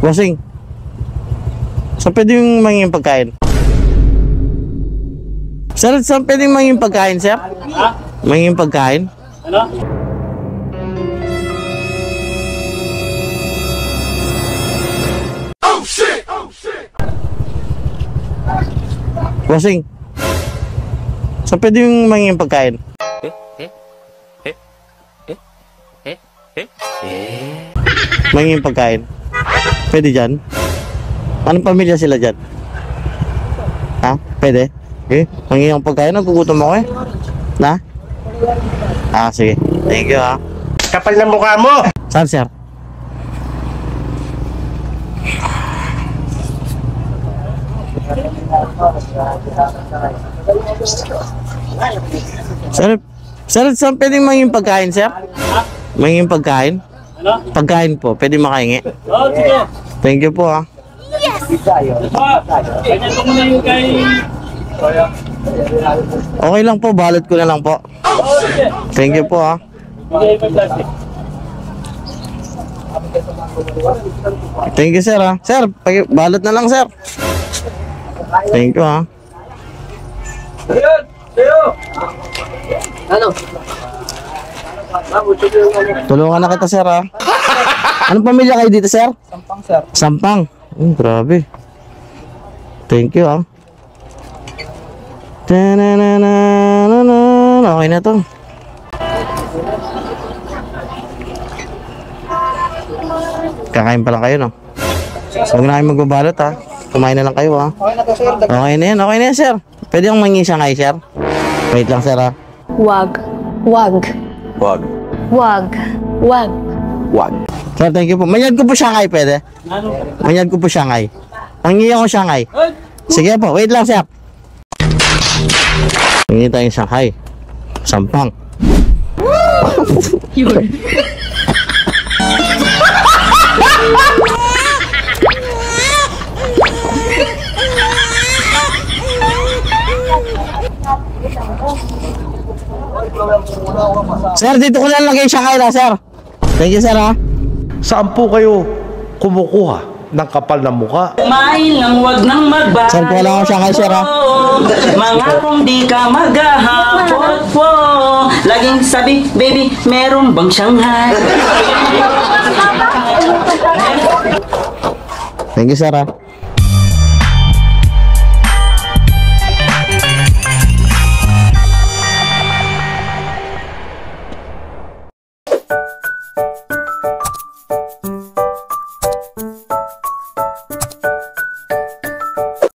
Bossing. So pwede yung manging pagkain? Sir, saan pwede manging pagkain, sir? Ha? Manging pagkain? Ano? Oh shit! Oh shit! Bossing. So pwede yung manging pagkain? Manging pagkain? Pwede dyan? Anong pamilya sila dyan? Ha? Pwede? Manging pagkain, nagugutom ako Na? Sige. Thank you Kapal na mukha mo! Saan, sir? Sir, saan pwedeng manging pagkain, sir? Manging pagkain? Ano? Pagkain po, pwede makahingi? Oo, sige. Thank you po Ganyan ko muna yung kay... Okay lang po, balot ko na lang po. Oo, sige. Thank you po Bigay pa plastic. Thank you, sir Sir, balot na lang, sir. Thank you Ayun! Tayo! Ano? Tulungan na kita, sir Anong pamilya kayo dito, sir? Sampang, sir. Sampang. Grabe. Thank you Okay na to. Kakain pa lang kayo, no? Huwag na kayo magbabalot, Kumain na lang kayo, Okay na to, sir. Okay na yan, sir. Pwede akong mangi siya kayo, sir? Wait lang, sir, Wag. Wag. Wag. Wag. Wag. Wag. Sir, thank you po. Manyad ko po siya kayo, pwede? Ano? Manyad ko po siya kayo. Mangi ako siya kayo. Sige po, wait lang, sir. Mangi tayong Shanghai. Sampang. Yun. Sir, dito ko na lagay siya kayo na, sir. Thank you, sir, Saan po kayo kumukuha ng kapal na mukha? Kumain lang, wag nang magbago. Sir, kuha lang ako siya kayo, sir, Mga kung di ka maghahapot po. Laging sabi, baby, meron bang Shanghai? Thank you, sir,